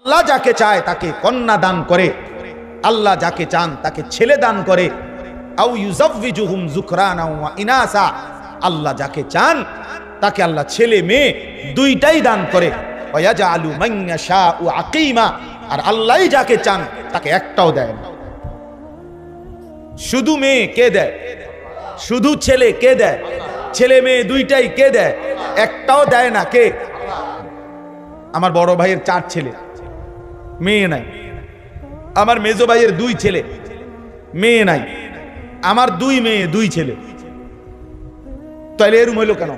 আল্লাহ যাকে চায় তাকে কন্যা দান করে, আল্লাহ যাকে চান তাকে ছেলে দান করে। আও ইউযাওয়িজুহুম যুকরানা ওয়া ইনাসা, আল্লাহ যাকে চান তাকে আল্লাহ ছেলে মেয়ে দুইটাই দান করে। ওয়া ইয়াজআলু মান ইয়াশাউ আকিমা, আর আল্লাহই যাকে চান তাকে একটাও দেয় না। শুধু মেয়ে কে দেয়? শুধু ছেলে কে দেয়? ছেলে মেয়ে দুইটাই কে দেয়? একটাও দেয় না। কে? আমার বড় ভাইয়ের 4 ছেলে, মেয়ে নাই। আমার মেজো ভাইয়ের 2 ছেলে, মেয়ে নাই। আমার 2 মেয়ে 2 ছেলে। তাহলে এরকম হইল কেন?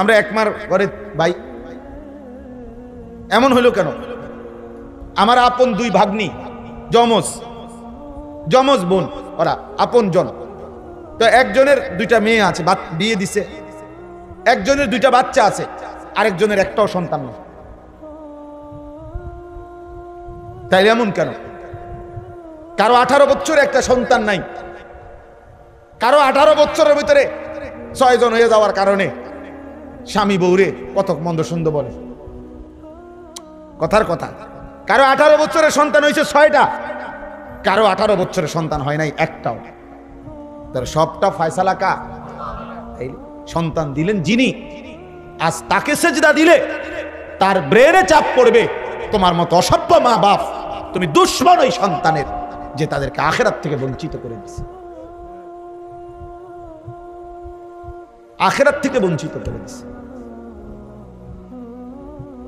আমরা একমার ঘরে ভাই, এমন হইল কেন? আমার আপন 2 ভাগ্নি, যমজ বোন, ওরা আপন জন। তো একজনের 2টা মেয়ে আছে, বিয়ে দিছে। একজনের 2টা বাচ্চা আছে, আরেকজনের একটাও সন্তান নেই। তাইলে এমন কেন? কারো 18 বছরে একটা সন্তান নাই, কারো 18 বছরের ভিতরে 6 জন হয়ে যাওয়ার কারণে স্বামী বউরে কত মন্দ সুন্দর বলে। কথার কথা, কারো 18 বছরের সন্তান হয়েছে 6টা, কারো 18 বছরের সন্তান হয় নাই একটাও। তার সবটা ফয়সালা কা? সন্তান দিলেন যিনি, আজ তাকে সেজদা দিলে তার ব্রেনে চাপ পড়বে তোমার মতো অসভ্য মা বাপ, তুমি দুশ্মন ওই সন্তানের, যে তাদেরকে আখিরাত থেকে বঞ্চিত করে দিছে, আখিরাত থেকে বঞ্চিত করে দিছে।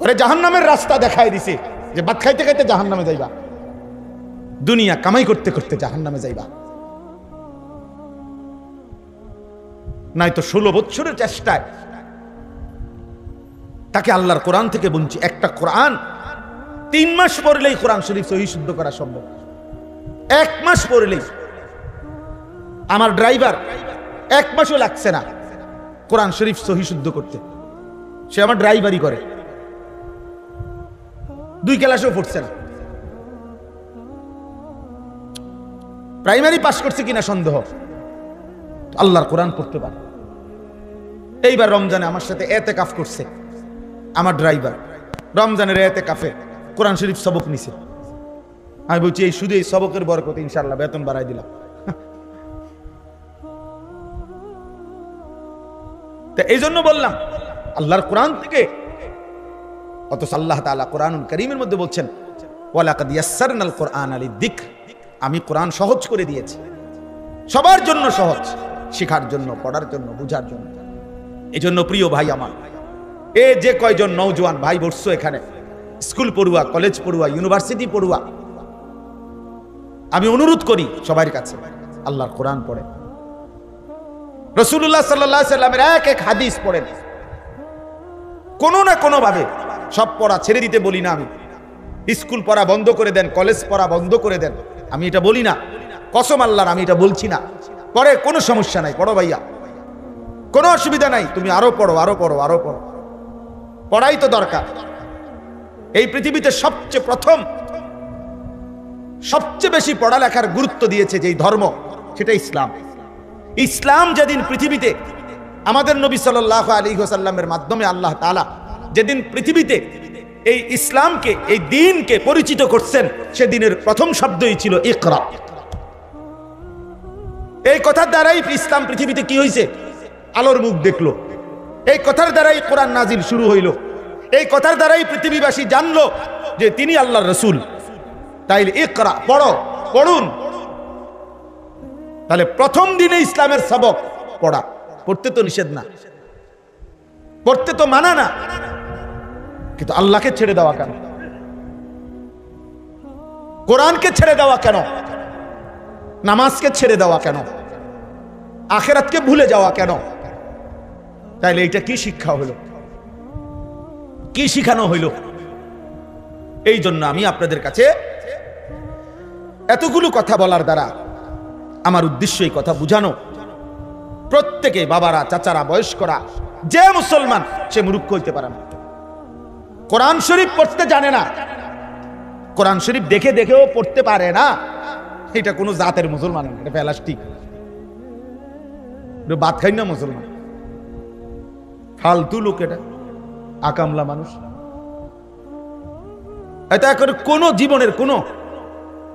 ওরে জাহান্নামের রাস্তা দেখায় দিছে, যে ভাত খাইতে খাইতে জাহান্নামে যাইবা, দুনিয়া কামাই করতে করতে জাহান্নামে যাইবা। নাই তো 16 বছরের চেষ্টায় তাকে আল্লাহর কোরআন থেকে বঞ্চিত। একটা কোরআন 3 মাস পড়লেই কোরআন শরীফ সহি শুদ্ধ করা সম্ভব। 1 মাস পড়লেই। আমার ড্রাইভার 1 মাসও লাগছে না কোরআন শরীফ সহি শুদ্ধ করতে। সে আমার ড্রাইভারি করে, 2 ক্লাসও পড়ছে না। প্রাইমারি পাস করছে কিনা সন্দেহ, আল্লাহর কোরআন পড়তে পারে। এইবার রমজানে আমার সাথে এতেকাফ করছে আমার ড্রাইভার। রমজানের এতেকাফে কোরআন শরীফ সবক নিছে। আমি বলছি এই শুধু এই সবকের বরকতে ইনশাআল্লাহ বেতন বাড়াই দিলাম। তা এই জন্য বললাম আল্লাহর কোরআন থেকে। অথচ আল্লাহ তাআলা কোরআনুল কারীমের মধ্যে বলছেন ওয়ালাকাদ ইয়াসসারনাল কোরআনা লিযিকর, আমি কোরআন সহজ করে দিয়েছি, সবার জন্য সহজ, শেখার জন্য, পড়ার জন্য, বুঝার জন্য। এই জন্য প্রিয় ভাই আমার, এ যে কয়জন নওজোয়ান ভাই বসছো এখানে, স্কুল পড়ুয়া, কলেজ পড়ুয়া, ইউনিভার্সিটি পড়ুয়া, আমি অনুরোধ করি সবার কাছে আল্লাহর কোরআন পড়েন। রাসূলুল্লাহ সাল্লাল্লাহু আলাইহি সাল্লামের এক হাদিস পড়েন। কোনো না কোনো ভাবে, সব পড়া ছেড়ে দিতে বলি না আমি। স্কুল পড়া বন্ধ করে দেন, কলেজ পড়া বন্ধ করে দেন, আমি এটা বলি না। কসম আল্লাহর, আমি এটা বলছি না। পড়ে কোনো সমস্যা নাই, পড়ো ভাইয়া, কোনো অসুবিধা নাই। তুমি আরো পড়ো, আরো পড়ো, আরো পড়ো, পড়াই তো দরকার। এই পৃথিবীতে সবচেয়ে প্রথম, সবচেয়ে বেশি পড়ালেখার গুরুত্ব দিয়েছে যেই ধর্ম, সেটা ইসলাম। ইসলাম যেদিন পৃথিবীতে আমাদের নবী সাল্লাল্লাহু আলাইহি ওয়াসাল্লামের মাধ্যমে আল্লাহ তাআলা যেদিন পৃথিবীতে এই ইসলামকে, এই দ্বীনকে পরিচিত করছেন, সেদিনের প্রথম শব্দই ছিল ইকরা। এই কথার দ্বারাই ইসলাম পৃথিবীতে কি হয়েছে? আলোর মুখ দেখলো। এই কথার দ্বারাই কোরআন নাজিল শুরু হইল। এই কথার দ্বারাই পৃথিবীবাসী জানলো যে তিনি আল্লাহর রাসূল। তাইলে ইকরা, পড়ো, পড়ুন। তাহলে প্রথম দিনে ইসলামের সবক পড়া। পড়তে তো নিষেধ না, পড়তে তো মানা না, কিন্তু আল্লাহকে ছেড়ে দেওয়া কেন? কোরআনকে ছেড়ে দেওয়া কেন? নামাজকে ছেড়ে দেওয়া কেন? আখিরাতকে ভুলে যাওয়া কেন? তাইলে এটা কি শিক্ষা হইল? কি শিখানো হইল? এই জন্য আমি আপনাদের কাছে এতগুলো কথা বলার দ্বারা আমার উদ্দেশ্য এই কথা বুঝানো, প্রত্যেকে, বাবারা, চাচারা, বয়স্করা, যে মুসলমান সে মূর্খ হইতে পারে না। কোরআন শরীফ পড়তে জানে না, কোরআন শরীফ দেখে দেখেও পড়তে পারে না, এটা কোন জাতের মুসলমান, এটা প্লাস্টিক, ভাত খাই না মুসলমান, ফালতু লোক, এটা আকামলা মানুষ। এটা এখন কোনো জীবনের কোনো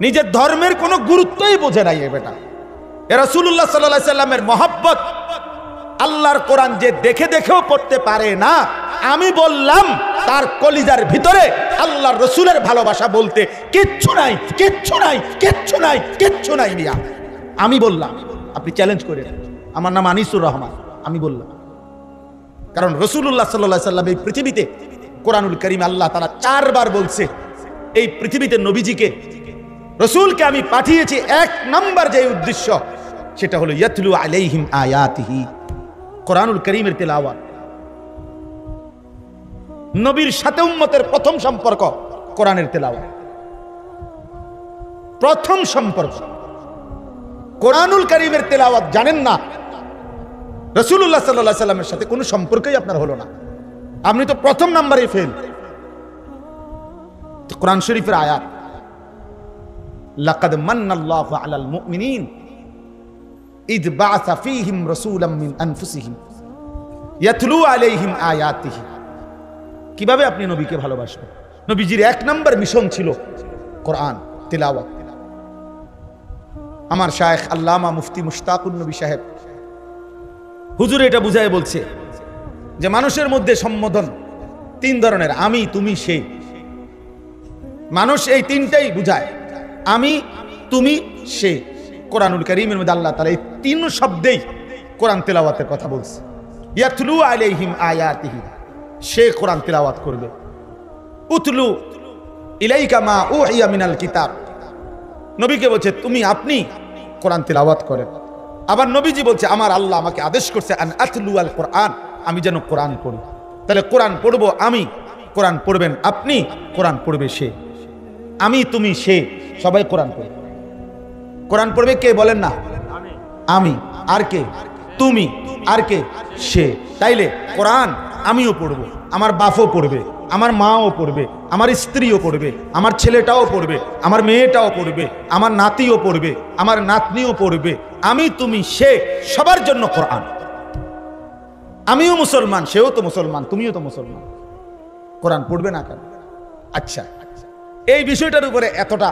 নিজের ধর্মের কোনো গুরুত্বই বোঝে নাই এ বেটা। এ রাসূলুল্লাহ সাল্লাল্লাহু আলাইহি সাল্লামের মহব্বত আল্লাহর কোরআন যে দেখে দেখেও পড়তে পারে না, আমি বললাম তার কলিজার ভিতরে আল্লাহর রসুলের ভালোবাসা বলতে কিচ্ছু নাই, কিচ্ছু নাই, কিচ্ছু নাই, কিচ্ছু নাই মিয়া। আমি বললাম, আপনি চ্যালেঞ্জ করেন। আমার নাম আনিসুর রহমান, আমি বললাম। কারণ রাসূলুল্লাহ সাল্লাল্লাহু আলাইহি সাল্লাম এই পৃথিবীতে কোরআনুল কারীম আল্লাহ তাআলা 4 বার বলছে এই পৃথিবীতে নবীজিকে, রসুলকে আমি পাঠিয়েছি এক নাম্বার যে উদ্দেশ্য, সেটা হলো ইয়াতলু আলাইহিম আয়াতিহি, কোরআনুল কারীমের তেলাওয়াত। নবীর সাথে উম্মতের প্রথম সম্পর্ক কোরআনের তেলাওয়াত, প্রথম সম্পর্ক কোরআনুল কারীমের তেলাওয়াত। জানেন না, রাসূলুল্লাহ সাল্লাল্লাহু আলাইহি সাল্লামের সাথে কোনো সম্পর্কই আপনার হলো না, আপনি তো প্রথম নাম্বারে ফেল। কোরআন শরীফের আয়াত, লাকাদ মান্নাল্লাহু আলাল মুমিনিন ইদ বাআসা ফীহিম রাসূলাম মিন আনফুসিহিম ইয়াতলু আলাইহিম আয়াতিহি। কিভাবে আপনি নবীকে ভালোবাসবেন? নবীজির এক নাম্বার মিশন ছিল কোরআন তিলাওয়াত। আমার শায়েখ আল্লামা মুফতি মুশতাকুন নবী সাহেব হুজুর এটা বুঝায় বলছে যে মানুষের মধ্যে সম্বোধন 3 ধরনের, আমি, তুমি, সে। মানুষ এই 3টাই বুঝায়, আমি, তুমি, সে। কোরআনুল কারীমের মধ্যে আল্লাহ তাআলা এই 3 শব্দেই কোরআন তেলাওয়াতের কথা বলছে। ইয়াতলু আলাইহিম আয়াতিহি, সে কোরআন তেলাওয়াত করবে। উতলু ইলাইকা মা উহিয়া মিনাল কিতাব, নবীকে বলছে তুমি, আপনি কোরআন তেলাওয়াত করেন। আবার নবীজি বলছে আমার আল্লাহ আমাকে আদেশ করছে আন আতলু আল কোরআন, আমি যেন কোরআন পড়ি। তাহলে কোরআন পড়বো আমি, কোরআন পড়বেন আপনি, কোরআন পড়বে সে। আমি, তুমি, সে, সবাই কোরআন পড়বে। কোরআন পড়বে কে বলেন না? আমি। আর কে? তুমি। আর কে? সে। তাইলে কোরআন আমিও পড়বো, আমার বাপও পড়বে, আমার মাও পড়বে, আমার স্ত্রীও পড়বে, আমার ছেলেটাও পড়বে, আমার মেয়েটাও পড়বে, আমার নাতিও পড়বে, আমার নাতনিও পড়বে। আমি, তুমি, সে, সবার জন্য কোরআন। আমিও মুসলমান, সেও তো মুসলমান, তুমিও তো মুসলমান, কোরআন পড়বে না কেন? আচ্ছা, এই বিষয়টার উপরে এতটা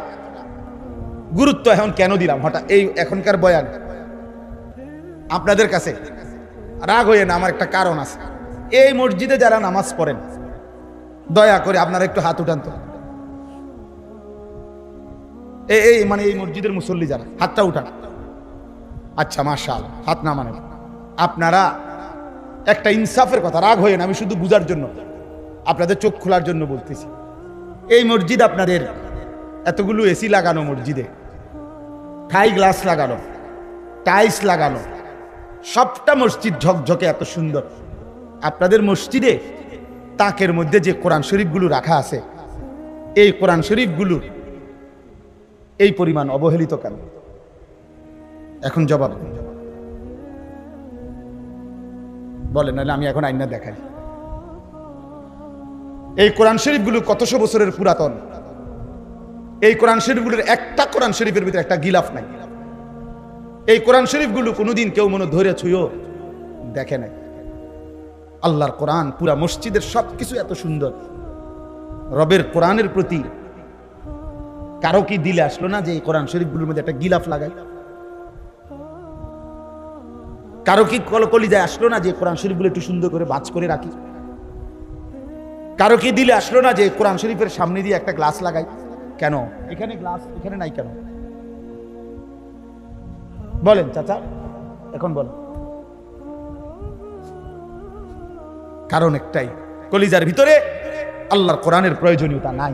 গুরুত্ব এখন কেন দিলাম হঠাৎ এই এখনকার বয়ান? আপনাদের কাছে রাগ হয়ে না, আমার একটা কারণ আছে। এই মসজিদে যারা নামাজ পড়েন, দয়া করে আপনারা একটু হাত উঠান তো। এই মানে এই মসজিদের মুসল্লি যারা, হাতটা উঠান। আচ্ছা, মাশাআল্লাহ, হাত না মানে আপনারা একটা ইনসাফের কথা, রাগ হয়ে না, আমি শুধু বুঝার জন্য, আপনাদের চোখ খোলার জন্য বলতেছি। এই মসজিদ আপনাদের এতগুলো এসি লাগানো, মসজিদে থাই গ্লাস লাগানো, টাইলস লাগানো, সবটা মসজিদ ঝকঝকে এত সুন্দর। আপনাদের মসজিদে তাকের মধ্যে যে কোরআন শরীফগুলো রাখা আছে, এই কোরআন শরীফগুলো এই পরিমাণ অবহেলিত কেন? এখন জবাব বলেন, নাহলে আমি এখন আইনা দেখাই। এই কোরআন শরীফগুলো কতশো বছরের পুরাতন। এই কোরআন শরীফগুলোর একটা কোরআন শরীফের ভিতরে একটা গিলাফ নাই। এই কোরআন শরীফগুলো কোনোদিন কেউ মনে ধরে ছুঁয়ো দেখে নাই। আল্লাহর কোরআন, পুরা মসজিদের সবকিছু এত সুন্দর। রবের কোরআনের প্রতি কারো কি দিলে আসলো না যে এই কোরআন শরীফগুলোর মধ্যে একটা গিলাফ লাগাই? কারো কি কলিজায় আসলো না যে কোরআন শরীফগুলো একটু সুন্দর করে বাজ করে রাখি? কারো কি দিলে আসলো না যে কোরআন শরীফের সামনে দিয়ে একটা গ্লাস লাগাই? কেন এখানে গ্লাস, এখানে নাই কেন? বলেন চাচা, এখন বলেন। কারণ একটাই, কলিজার ভিতরে আল্লাহর কোরআনের প্রয়োজনীয়তা নাই।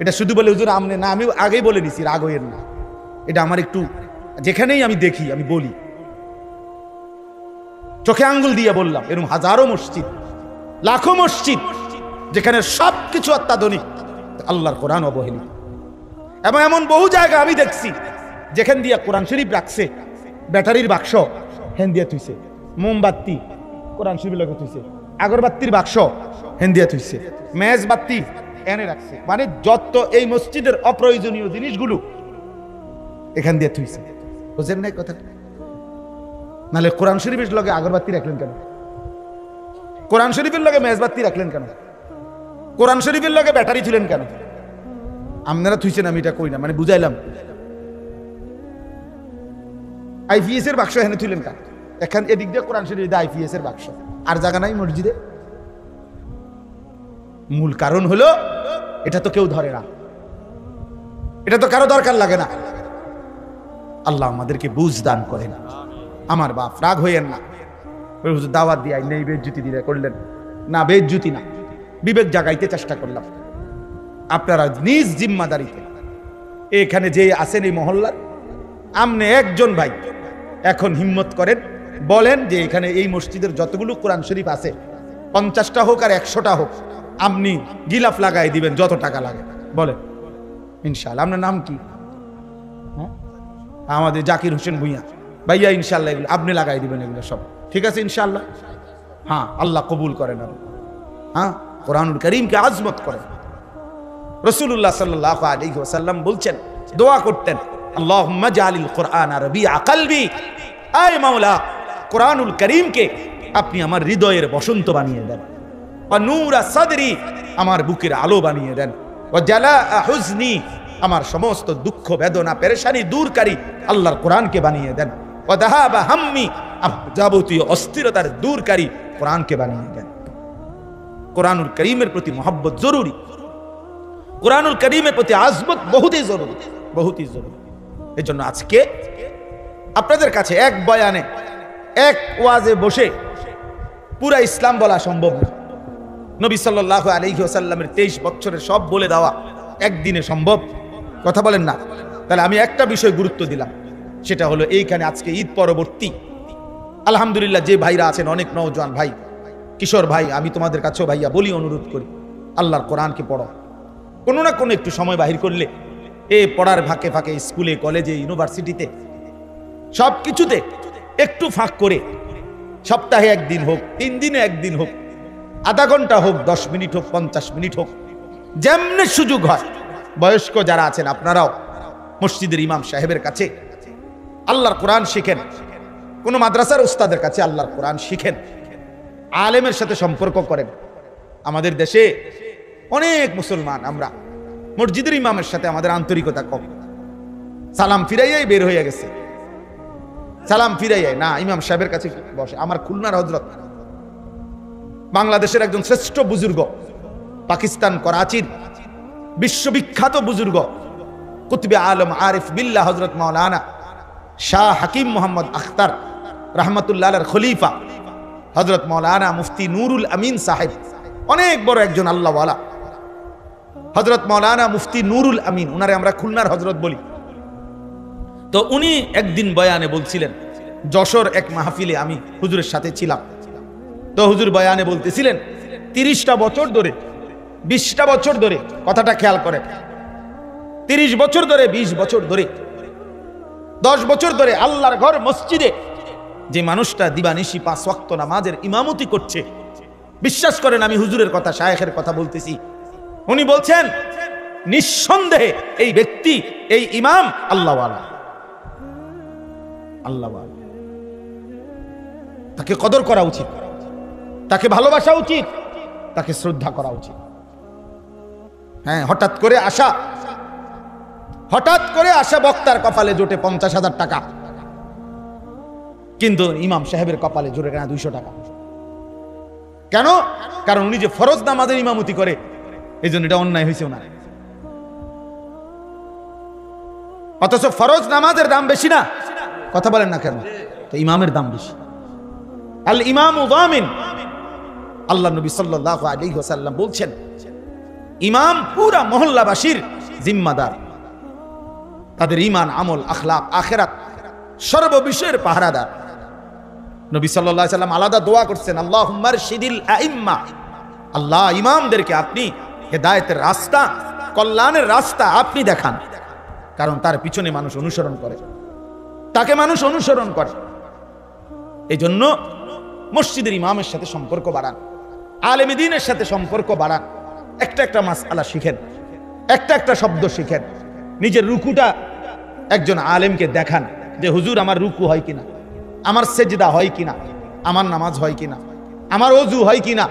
এটা শুধু বলে হুজুর আমনে না, আমি আগেই বলে দিছি, রাগ হইয়েন না। এটা আমার একটু, যেখানেই আমি দেখি আমি বলি, চোখে আঙ্গুল দিয়ে বললাম। এরকম হাজারো মসজিদ, লাখো মসজিদ যেখানে সবকিছু অত্যাধুনিক, আল্লাহর কোরআন অবহেলিত। এবং এমন বহু জায়গা আমি দেখছি যেখান দিয়ে কোরআন শরীফ রাখছে, ব্যাটারির বাক্স হেন দিয়ে থুইছে, মোমবাতি কোরআন শরীফ লাগে থুইছে, আগরবাতির বাক্স হেন দিয়ে থুইছে, মেজবাতি এনে রাখছে। মানে যত এই মসজিদের অপ্রয়োজনীয় জিনিসগুলো এখান দিয়ে থুইছে। বুঝেন নাই কথা? নাহলে কোরআন শরীফের লগে আগরবাতি রাখলেন কেন? কোরআন শরীফের লগে মেজবাতি রাখলেন কেন? কোরআন শরীফের লগে ব্যাটারি তুলেন কেন? আপনারা থুইছেন, আমি এটা কই না, মানে বুঝাইলাম। আইপিএস এর বাক্স এখানে তুলেন কেন? এখান এদিক দিয়ে কোরআন শরীফ দিয়ে আইপিএস এর বাক্স, আর জায়গা নাই মসজিদে। মূল কারণ হলো এটা তো কেউ ধরে না, এটা তো কারো দরকার লাগে না। আল্লাহ আমাদেরকে বুঝ দান করেন। আমার বাপ রাগ হইয়েন না, দাওয়াত দিয়ে নেই বেজ্জুতি দিলে করলেন না, বেজ্জুতি না, বিবেক জাগাইতে চেষ্টা করলাম। আপনারা নিজ জিম্মাদারিতে এখানে যে আছেন এই মহল্লার, আমনে একজন ভাই এখন হিম্মত করেন, বলেন যে এখানে এই মসজিদের যতগুলো কোরআন শরীফ আছে 50টা হোক আর 100টা হোক, আপনি গিলাফ লাগাই দিবেন যত টাকা লাগে, বলেন ইনশাআল্লাহ। আপনার নাম কি? আমাদের জাকির হোসেন ভুঁইয়া ভাইয়া, ইনশাআল্লাহ এগুলো আপনি লাগাই দিবেন, এগুলো সব ঠিক আছে ইনশাআল্লাহ। হ্যাঁ, আল্লাহ কবুল করেন। হ্যাঁ, কোরআনুল কারীমকে আজমত করেন। রাসূলুল্লাহ সাল্লাল্লাহু আলাইহি ওয়াসাল্লাম বলছেন, দোয়া করতেন, আল্লাহুম্মা জাআলিল কুরআনা রাবিআ কলবি, আয় মাওলা কোরআনুল কারীমকে আপনি আমার হৃদয়ের বসন্ত বানিয়ে দেন, ওয়া নূরা সাদরি, আমার বুকের আলো বানিয়ে দেন, ওয়া জালাআ হুজনি, আমার সমস্ত দুঃখ বেদনা পেরেশানি দূরকারী আল্লাহর কোরআনকে বানিয়ে দেন, ওয়া যাহাবা হাম্মি, যাবতীয় অস্থিরতার দূরকারী কোরআনকে বানিয়ে দেন। কোরআনুল কারীমের প্রতি মহব্বত জরুরি, কোরআনুল কারীমের প্রতি আজমত বহুতই জরুরি, বহুতই জরুরি। এই জন্য আজকে আপনাদের কাছে এক বয়ানে এক ওয়াজে বসে পুরা ইসলাম বলা সম্ভব না। নবী সাল্লাল্লাহু আলাইহি ওয়াসাল্লামের 23 বছরের সব বলে দেওয়া একদিনে সম্ভব? কথা বলেন না। তাহলে আমি একটা বিষয় গুরুত্ব দিলাম, সেটা হলো এইখানে আজকে ঈদ পরবর্তী আলহামদুলিল্লাহ যে ভাইরা আছেন, অনেক নওজোয়ান ভাই, কিশোর ভাই, আমি তোমাদের কাছেও ভাইয়া বলি, অনুরোধ করি, আল্লাহর কোরআনকে পড়ো। কোনো না কোনো একটু সময় বাহির করলে এই পড়ার ফাঁকে ফাঁকে স্কুলে, কলেজে, ইউনিভার্সিটিতে সব কিছুতে একটু ফাঁক করে সপ্তাহে একদিন হোক, 3 দিনে একদিন হোক, আধা ঘন্টা হোক, 10 মিনিট হোক, 50 মিনিট হোক, যেমনি সুযোগ হয়, বয়স্ক যারা আছেন আপনারাও মসজিদের ইমাম সাহেবের কাছে আল্লাহর কোরআন শিখেন, কোন মাদ্রাসার উস্তাদের কাছে আল্লাহর কোরআন শিখেন, আলেমের সাথে সম্পর্ক করেন। আমাদের দেশে অনেক মুসলমান আমরা মসজিদের ইমামের সাথে আমাদের আন্তরিকতা কম, সালাম ফিরাইয়াই বের হয়ে গেছে, সালাম ফিরাইয়াই না, ইমাম সাহেবের কাছে বসে। আমার খুলনার হযরত, বাংলাদেশের একজন শ্রেষ্ঠ বুজুর্গ, পাকিস্তান করাচির বিশ্ববিখ্যাত বুজুর্গ, কুতুবে আলম আরিফ বিল্লাহ হযরত মাওলানা শাহ হাকিম মোহাম্মদ আখতার রহমতুল্লাহ আলাইহির খলিফা হযরত মাওলানা মুফতি নুরুল আমিন সাহেব, অনেক বড় একজন আল্লাহওয়ালা হযরত মাওলানা মুফতি নুরুল আমিন, উনারে আমরা খুলনার হযরত বলি। তো উনি একদিন বয়ানে বলছিলেন, যশোর এক মাহফিলে আমি হুজুরের সাথে ছিলাম, তো হুজুর বয়ানে বলতেছিলেন 30টা বছর ধরে, 20টা বছর ধরে, কথাটা খেয়াল করেন, 30 বছর ধরে, 20 বছর ধরে, 10 বছর ধরে আল্লাহর ঘর মসজিদে যে মানুষটা দিবানিশি 5 ওয়াক্ত নামাজের ইমামতি করছে, বিশ্বাস করেন আমি হুজুরের কথা, শায়েখের কথা বলতেছি, উনি বলছেন নিঃসন্দেহে এই ব্যক্তি, এই ইমাম আল্লাহওয়ালা, আল্লাহওয়ালা, তাকে কদর করা উচিত, তাকে ভালোবাসা উচিত, তাকে শ্রদ্ধা করা উচিত। হ্যাঁ, হঠাৎ করে আসা বক্তার কপালে জোটে 50,000 টাকা, কিন্তু ইমাম সাহেবের কপালে জোটে কেনা 200 টাকা। কেন? কারণ উনি যে ফরজ নামাজের ইমামতি করে, এই জন্য এটা অন্যায় হয়েছে ওনার। অথচ ফরজ নামাজের দাম বেশি না, কথা বলেন না কেন? তো ইমামের দাম বেশি। আল ইমামু যামিন, আল্লাহ নবী সাল্লাল্লাহু আলাইহি ওয়াসাল্লাম বলছেন, ইমাম পুরা মহল্লাবাসীর জিম্মাদার, তাদের ঈমান, আমল, আখলাক, আখিরাত সর্ববিষয়ের পাহারাদার। নবী সাল্লাল্লাহু আলাইহি ওয়াসাল্লাম আলাদা দোয়া করছেন, আল্লাহুম্মা আরশিদিল আইম্মা, আল্লাহ ইমামদেরকে আপনি হেদায়েতের রাস্তা, কল্যাণের রাস্তা আপনি দেখান, কারণ তার পিছনে মানুষ অনুসরণ করে, তাকে মানুষ অনুসরণ করে। এই জন্য মসজিদের ইমামের সাথে সম্পর্ক বাড়ান, আলেম দ্বীনের সাথে সম্পর্ক বাড়ান, একটা একটা মাসআলা শিখেন, একটা একটা শব্দ শিখেন, নিজের রুকুটা একজন আলেমকে দেখান যে হুজুর আমার রুকু হয় কিনা, আমার সেজদা হয় কিনা, আমার নামাজ হয় কিনা, আমার ওযু হয় কিনা,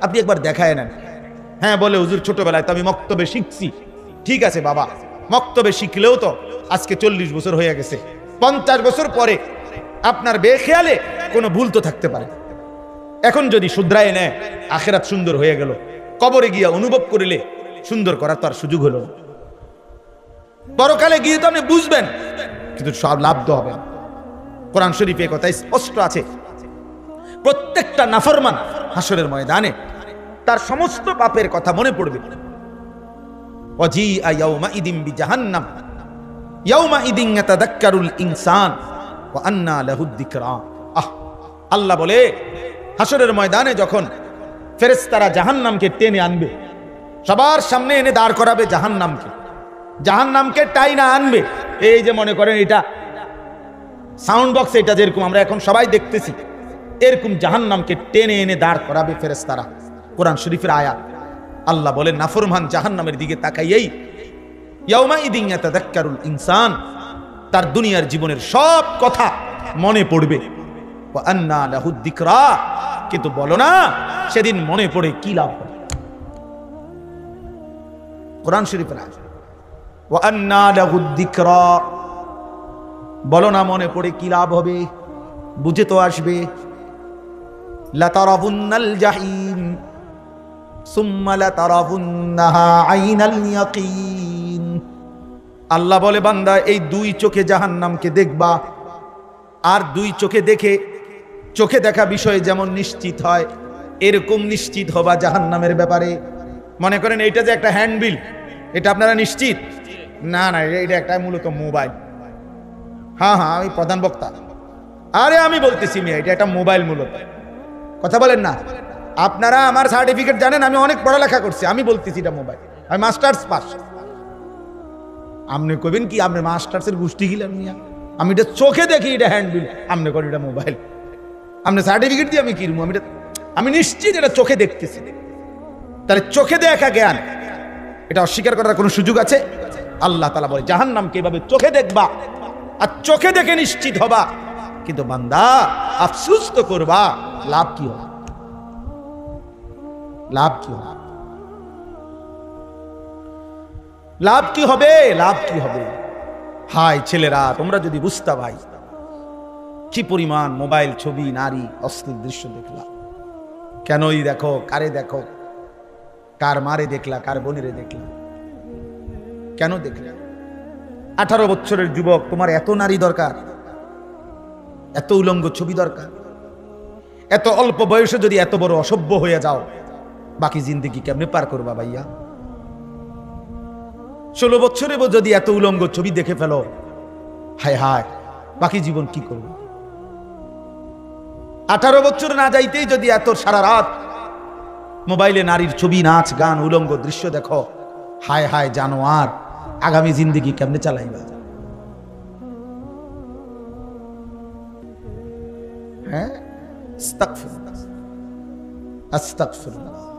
আপনি একবার দেখায় নেন। হ্যাঁ বলে হুজুর ছোটবেলায় তো আমি মক্তবে শিখছি। ঠিক আছে বাবা, মক্তবে শিখলেও তো আজকে 40 বছর হয়ে গেছে, 50 বছর পরে আপনার বেখেয়ালে কোনো ভুল তো থাকতে পারে। এখন যদি শুধরায় নেয় আখেরাত সুন্দর হয়ে গেল, কবরে গিয়া অনুভব করিলে সুন্দর করার তো আর সুযোগ হলো না। পরকালে গিয়ে তো আপনি বুঝবেন, কিন্তু সব লাভ তো হবে না। কোরআন শরীফে কথা স্পষ্ট আছে, প্রত্যেকটা নাফরমান হাসরের ময়দানে তার সমস্ত পাপের কথা মনে পড়বে। ওয়াজিআ ইয়াউমাইদিন বিজাহান্নাম ইয়াউমাইদিন ইয়াতাযাক্কারুল ইনসান ওয়া আন্না লাহুদ যিকরা। আল্লাহ বলে হাসরের ময়দানে যখন ফেরেশতারা জাহান্নামকে টেনে আনবে, সবার সামনে এনে দাঁড় করাবে জাহান্নামকে, জাহান্নামকে টাইনা আনবে। এই যে মনে করেন এটা সাউন্ড বক্স, এটা যেরকম আমরা এখন সবাই দেখতেছি, এরকম জাহান্নামকে টেনে এনে দাঁড় করাবে ফেরেশতারা। কোরআন শরীফের আয়াত। আল্লাহ বলেন নাফরমান জাহান্নামের দিকে তাকাইয়েই ইয়াউমাইদিন ইয়াতাযাক্কারুল ইনসান, তার দুনিয়ার জীবনের সব কথা মনে পড়বে। ওয়া আন্না লাহুদ যিকরা, কিন্তু বলো না সেদিন মনে পড়ে কি লাভ হবে? কোরআন শরীফের আয়াত, ওয়া আন্না লাহুদ যিকরা, বলো না মনে পড়ে কি লাভ হবে? বুঝে তো আসবে। লাতারাবুন্নাল জাহিম সুম্মা লাতারাবুন্নাহা আইনাল ইয়াকিন। আল্লাহ বলে বান্দা এই দুই চোখে জাহান্নামকে দেখবা, আর দুই চোখে দেখে, চোখে দেখা বিষয়ে যেমন নিশ্চিত হয় এরকম নিশ্চিত হবা জাহান্নামের ব্যাপারে। মনে করেন এইটা যে একটা হ্যান্ডবিল, এটা আপনারা নিশ্চিত না? না, এটা একটা মূলত মোবাইল। হ্যাঁ হ্যাঁ, আমি প্রধান বক্তা। আরে আমি বলতেছি মিয়া, এটা একটা মোবাইল মূলত। কথা বলেন না আপনারা? আমার সার্টিফিকেট জানেন, আমি অনেক পড়ালেখা করছি। আমি বলতেছি এটা মোবাইল, আমি মাস্টার্স পাস। আপনি কবেন কি আপনি মাস্টার্সের গোষ্ঠী গিলেন মিয়া? আমি এটা চোখে দেখি এটা হ্যান্ডবিল, আপনি করেন এটা মোবাইল। আপনি সার্টিফিকেট দিয়ে আমি কিনবো? আমি নিশ্চিত এটা চোখে দেখতেছি। তাহলে চোখে দেখা জ্ঞান, এটা অস্বীকার করার কোনো সুযোগ আছে? আল্লাহ তাআলা বলে জাহান্নামকে এভাবে চোখে দেখবা আর চোখে দেখে নিশ্চিত হবা, কিন্তু বান্দা আফসোস তো করবা। লাভ কি হবে? লাভ কি হবে? লাভ কি হবে? লাভ কি হবে? হায় ছেলেরা, তোমরা যদি বুঝতা ভাই, কি পরিমাণ মোবাইল, ছবি, নারী, অশ্লীল দৃশ্য দেখলা। কেনই দেখো, কারে দেখো, কার মারে দেখলা, কার বোনেরে দেখলা, কেন দেখলা? 18 বছরের যুবক, তোমার এত নারী দরকার, এত উলঙ্গ ছবি দরকার? এত অল্প বয়সে যদি এত বড় অসভ্য হয়ে যাও, বাকি জিন্দেগি কেমনে পার করবা ভাইয়া? 16 বছরে যদি এত উলঙ্গ ছবি দেখে ফেলো, হায় হায়, বাকি জীবন কি করবো? 18 বছর না যাইতেই যদি এত সারা রাত মোবাইলে নারীর ছবি, নাচ, গান, উলঙ্গ দৃশ্য দেখো, হায় হায় জানোয়ার, আগামী জিন্দেগি কেমনে চালাইবা? হ্যাঁ, আস্তাগফিরুল্লাহ, আস্তাগফিরুল্লাহ।